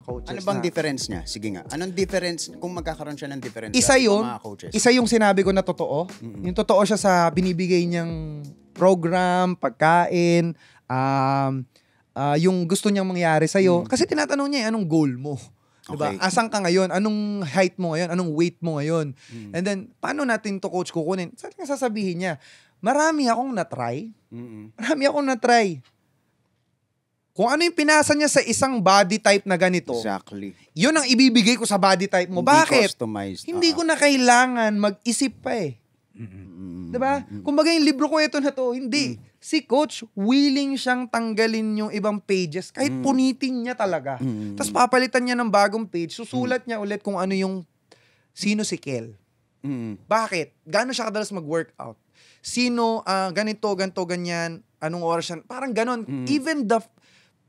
coaches. Ano bang difference niya? Sige nga. Anong difference kung magkakaroon siya ng difference Isa yun, mga coaches? isa yung sinabi ko na totoo. Yung totoo siya sa binibigay niyang program, pagkain, yung gusto niyang mangyari sa'yo. Kasi tinatanong niya, anong goal mo? Diba? Okay. Asan ka ngayon? Anong height mo ngayon? Anong weight mo ngayon? And then, paano natin to coach kukunin? Saan nga sasabihin niya? Marami akong na-try. Marami akong na-try. Kung ano yung pinasa niya sa isang body type na ganito, Exactly. yun ang ibibigay ko sa body type mo. Hindi Bakit? customized. Hindi ko na kailangan mag-isip pa eh. Diba? Kumbaga yung libro ko ito na to, hindi. Si coach, willing siyang tanggalin yung ibang pages kahit punitin niya talaga. Tapos papalitan niya ng bagong page, susulat niya ulit kung ano yung sino si Kel. Bakit? Gaano siya kadalas mag-workout? Sino, ganito, ganyan, anong oras siya? Parang ganon. Even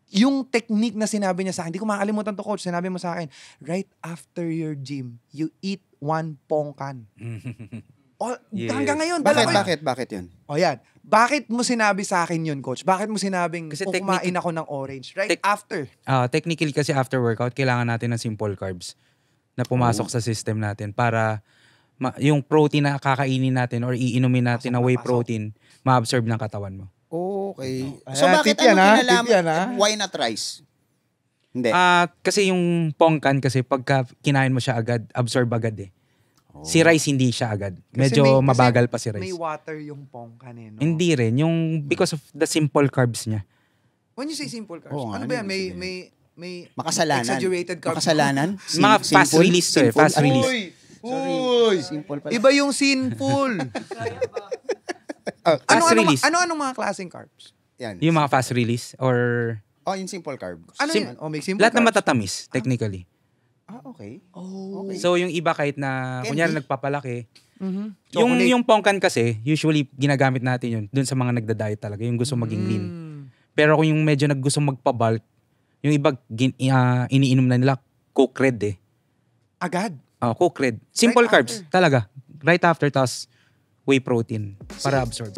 yung technique na sinabi niya sa akin, hindi ko makakalimutan to coach, sinabi mo sa akin, right after your gym, you eat 1 pongkan. Yes. Hanggang ngayon. Bakit yun? O yan. Bakit mo sinabi sa akin yun, coach? Bakit mo sinabing Kasi kumain ako ng orange? Right after. Technically kasi after workout, kailangan natin ng simple carbs na pumasok sa system natin para yung protein na kakainin natin or iinumin natin na whey protein, ma-absorb ng katawan mo. Okay. So bakit tip yan, anong tip yan, kinalaman? Why not rice? Hindi. Kasi yung pongkan kasi pagka kinain mo siya agad, absorb agad eh. Si rice hindi siya agad. Medyo mabagal pa si rice. May water yung pongkan eh, no? Hindi rin. Yung because of the simple carbs niya. When you say simple carbs, Oo nga, ano ba yan? ano May makasalanan. exaggerated carbs. Makasalanan? Mga fast release to eh. Fast release. Uy! Simple pala. Iba yung sinful. Fast release. Ano mga klaseng carbs? Yan. Yung mga fast release or yung simple carb. Ano yan? May simple lahat na carbs. matatamis technically. Okay. Oh. Okay. So yung iba kahit na Candy? kunyari nagpapalaki, Chocolate. yung pongkan kasi usually ginagamit natin yun dun sa mga nagda-diet talaga, yung gusto maging lean. Pero kung yung medyo gusto magpa-bulk, yung iba iniinom na nila Coke Red eh. Agad? Coke Red. Simple Right carbs after. talaga. Right after, tas whey protein para absorb.